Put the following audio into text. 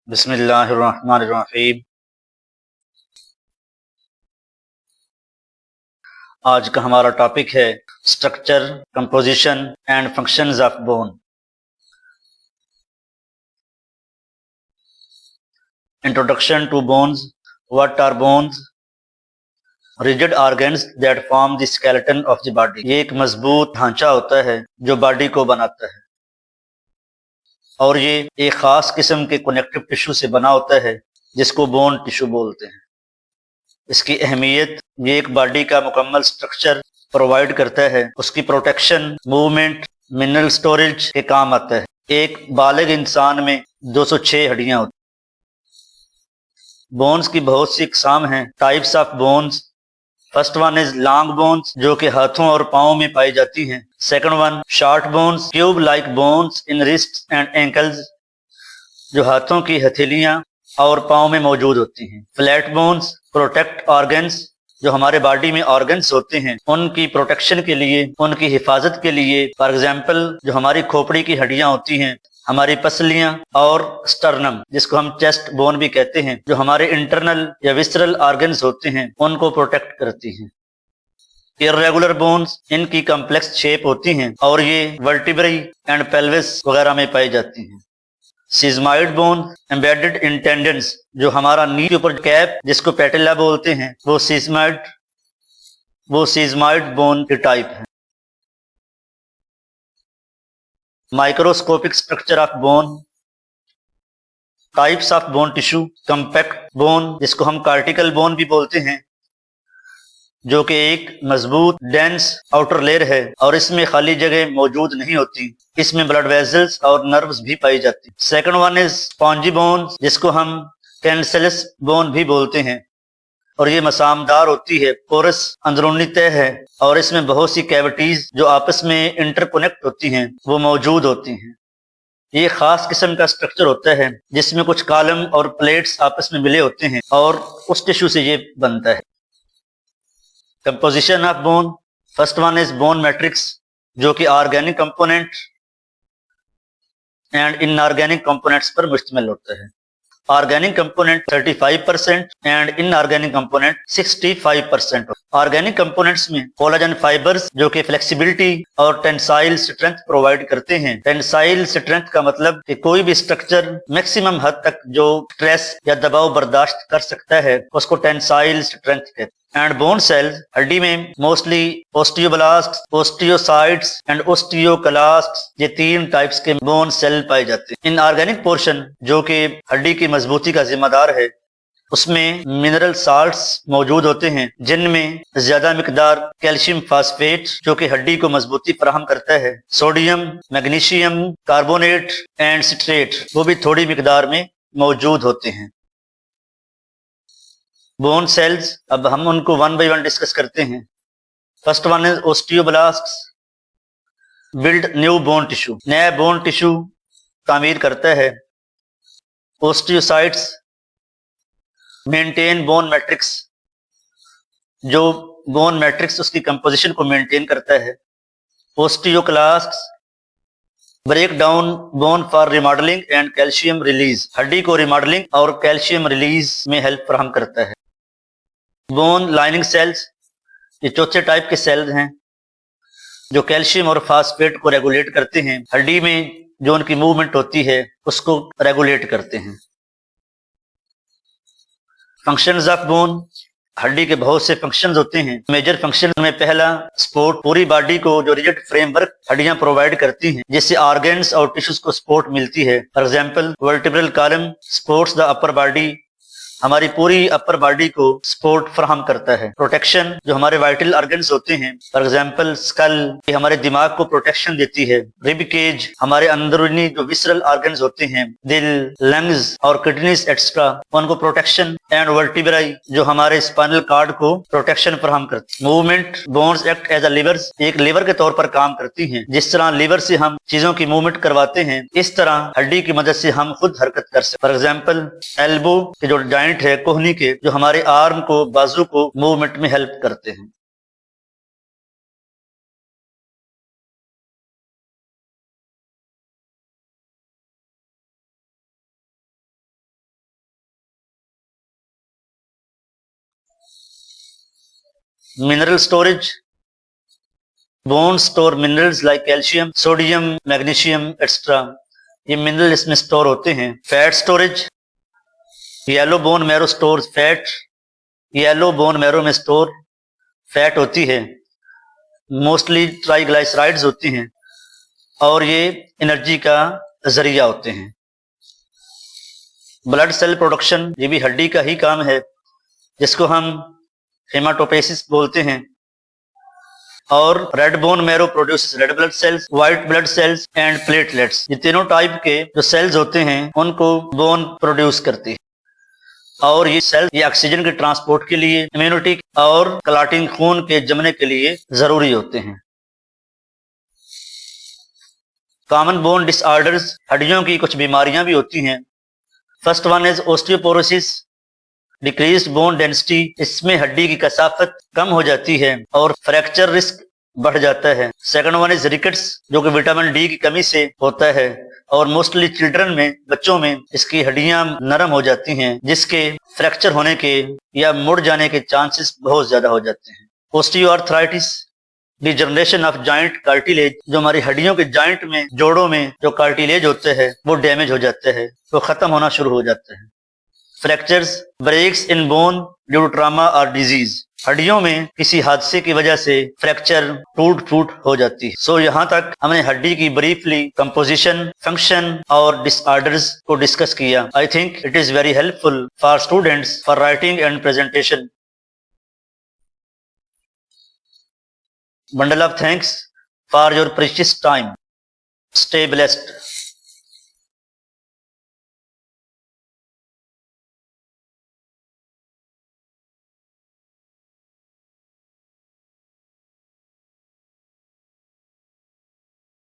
बिस्मिल्लाहिर्रहमानिर्रहीम। आज का हमारा टॉपिक है structure, composition and functions of bone. Introduction to bones. What are bones? Rigid organs that form the skeleton of the body. ये एक मजबूत ढांचा होता है जो बॉडी को बनाता है और ये एक खास किस्म के कनेक्टिव टिश्यू से बना होता है जिसको बोन टिश्यू बोलते हैं। इसकी अहमियत, ये एक बॉडी का मुकम्मल स्ट्रक्चर प्रोवाइड करता है, उसकी प्रोटेक्शन, मूवमेंट, मिनरल स्टोरेज के काम आता है। एक बालिग इंसान में 206 हड्डियां होती हैं। बोन्स की बहुत सी इकसाम हैं, types of bones. First one is long bones जो कि हाथों और पाँव में पाई जाती हैं। Second one short bones, tube like bones in wrist and ankles जो हाथों की हथेलियां और पाँव में मौजूद होती हैं। फ्लैट बोन्स प्रोटेक्ट ऑर्गन्स जो हमारे बॉडी में ऑर्गन्स होते हैं उनकी प्रोटेक्शन के लिए, उनकी हिफाजत के लिए। फॉर एग्जाम्पल जो हमारी खोपड़ी की हड्डियां होती हैं, हमारी पसलियां और स्टर्नम जिसको हम चेस्ट बोन भी कहते हैं, जो हमारे इंटरनल या विसरल ऑर्गन्स होते हैं उनको प्रोटेक्ट करती हैं। इर्रेगुलर बोन्स, इनकी कम्प्लेक्स शेप होती हैं और ये वर्टिब्री एंड पेल्विस वगैरह में पाई जाती हैं। सिजमाइड बोन एम्बेडेड इन टेंडन्स जो हमारा नी के ऊपर कैप जिसको पेटिला बोलते हैं, वो सिजमाइड बोन की टाइप है। Microscopic structure of bone. Types of bone tissue. Compact bone जिसको हम कार्टिकल बोन भी बोलते हैं, जो कि एक मजबूत डेंस आउटर लेयर है और इसमें खाली जगह मौजूद नहीं होती, इसमें ब्लड वेसल्स और नर्व्स भी पाई जाती। Second one is spongy bone जिसको हम कैंसलस बोन भी बोलते हैं और ये मसामदार होती है, पोरस अंदरूनी तह है और इसमें बहुत सी कैविटीज जो आपस में इंटरकनेक्ट होती हैं वो मौजूद होती हैं। ये खास किस्म का स्ट्रक्चर होता है जिसमें कुछ कॉलम और प्लेट्स आपस में मिले होते हैं और उस टिश्यू से ये बनता है। Composition of bone. First one is bone matrix जो कि organic component and inorganic components पर मुश्तमिल होता है। Organic component 35% and inorganic component 65%। Organic components में कोलाजन फाइबर्स जो कि फ्लेक्सिबिलिटी और टेंसाइल स्ट्रेंथ प्रोवाइड करते हैं। टेंसाइल स्ट्रेंथ का मतलब कि कोई भी स्ट्रक्चर मैक्सिमम हद तक जो स्ट्रेस या दबाव बर्दाश्त कर सकता है उसको टेंसाइल स्ट्रेंथ कहते हैं। एंड बोन सेल्स, हड्डी में मोस्टली ओस्टियोब्लास्ट्स, ओस्टियोसाइट्स एंड ओस्टियोक्लास्ट्स, ये 3 टाइप्स के बोन सेल पाए जाते हैं। इनऑर्गेनिक पोर्शन जो कि हड्डी की मजबूती का जिम्मेदार है, उसमें मिनरल साल्ट्स मौजूद होते हैं जिनमें ज्यादा मिकदार कैल्शियम फास्फेट जो कि हड्डी को मजबूती फराहम करता है, sodium, magnesium carbonate and citrate वो भी थोड़ी मिकदार में मौजूद होते हैं। बोन सेल्स, अब हम उनको वन बाय वन डिस्कस करते हैं। First one is osteoblasts, build new bone tissue, नया बोन टिश्यू तामीर करता है। ओस्टियोसाइट्स मेंटेन बोन मैट्रिक्स, जो बोन मैट्रिक्स उसकी कंपोजिशन को मेंटेन करता है। Osteoclasts break down bone for remodelling and calcium release, हड्डी को रिमॉडलिंग और कैल्शियम रिलीज में हेल्प फराहम करता है। बोन लाइनिंग सेल्स, ये चौथे टाइप के सेल्स हैं जो कैल्शियम और फास्फेट को रेगुलेट करते हैं, हड्डी में जो उनकी मूवमेंट होती है उसको रेगुलेट करते हैं। फंक्शंस ऑफ बोन, हड्डी के बहुत से फंक्शंस होते हैं। मेजर फंक्शन में पहला सपोर्ट, पूरी बॉडी को जो रिजिड फ्रेमवर्क हड्डियां प्रोवाइड करती हैं जिससे ऑर्गन्स और टिश्यूज को सपोर्ट मिलती है। For example vertebral column supports the upper body, हमारी पूरी अपर बॉडी को सपोर्ट फराहम करता है। प्रोटेक्शन, जो हमारे वाइटल ऑर्गन्स होते हैं, फॉर एग्जांपल स्कल, ये हमारे दिमाग को प्रोटेक्शन देती है। रिब केज, हमारे अंदरूनी जो विसरल ऑर्गन्स होते हैं, दिल, लंग्स और किडनीज एक्स्ट्रा, उनको प्रोटेक्शन। एंड वर्टिब्राई जो हमारे स्पाइनल कार्ड को प्रोटेक्शन फराहम करती है। Movement, bones act as a levers, एक लीवर के तौर पर काम करती हैं। जिस तरह लीवर से हम चीजों की मूवमेंट करवाते हैं, इस तरह हड्डी की मदद से हम खुद हरकत कर सकते। फॉर एग्जाम्पल एल्बो के जो जॉइंट है कोहनी के, जो हमारे आर्म को, बाजू को मूवमेंट में हेल्प करते हैं। Mineral storage, bone store minerals like calcium, sodium, magnesium extra, ये मिनरल इसमें स्टोर होते हैं। Fat storage, yellow bone marrow store fat, yellow bone marrow में स्टोर फैट होती है, मोस्टली ट्राइग्लाइसराइड्स होती हैं और ये एनर्जी का जरिया होते हैं। ब्लड सेल प्रोडक्शन, ये भी हड्डी का ही काम है, जिसको हम हेमाटोपोइसिस बोलते हैं। और red bone marrow produces red blood cells, white blood cells and platelets, ये तीनों टाइप के जो सेल्स होते हैं उनको बोन प्रोड्यूस करती है। और ये सेल ये ऑक्सीजन के ट्रांसपोर्ट के लिए, इम्यूनिटी और क्लॉटिंग खून के जमने के लिए जरूरी होते हैं। कॉमन बोन डिसऑर्डर्स, हड्डियों की कुछ बीमारियां भी होती हैं। First one is osteoporosis, decreased bone density, इसमें हड्डी की कसाफत कम हो जाती है और फ्रैक्चर रिस्क बढ़ जाता है। सेकंड वन इज रिकेट्स, जो कि विटामिन डी की कमी से होता है और मोस्टली चिल्ड्रन में, बच्चों में इसकी हड्डियां नरम हो जाती हैं, जिसके फ्रैक्चर होने के या मुड़ जाने के चांसेस बहुत ज्यादा हो जाते हैं। Osteoarthritis, degeneration of joint cartilage, जो हमारी हड्डियों के जॉइंट में, जोड़ों में जो कार्टिलेज होते हैं वो डैमेज हो जाते हैं, वो खत्म होना शुरू हो जाते हैं। Fractures, breaks in bone due to trauma और डिजीज, हड्डियों में किसी हादसे की वजह से फ्रैक्चर, टूट फूट हो जाती है। सो यहाँ तक हमने हड्डी की ब्रीफली कंपोजिशन, फंक्शन और डिसऑर्डर्स को डिस्कस किया। I think it is very helpful for students for writing and presentation. Bundle of thanks for your precious time. Stay blessed.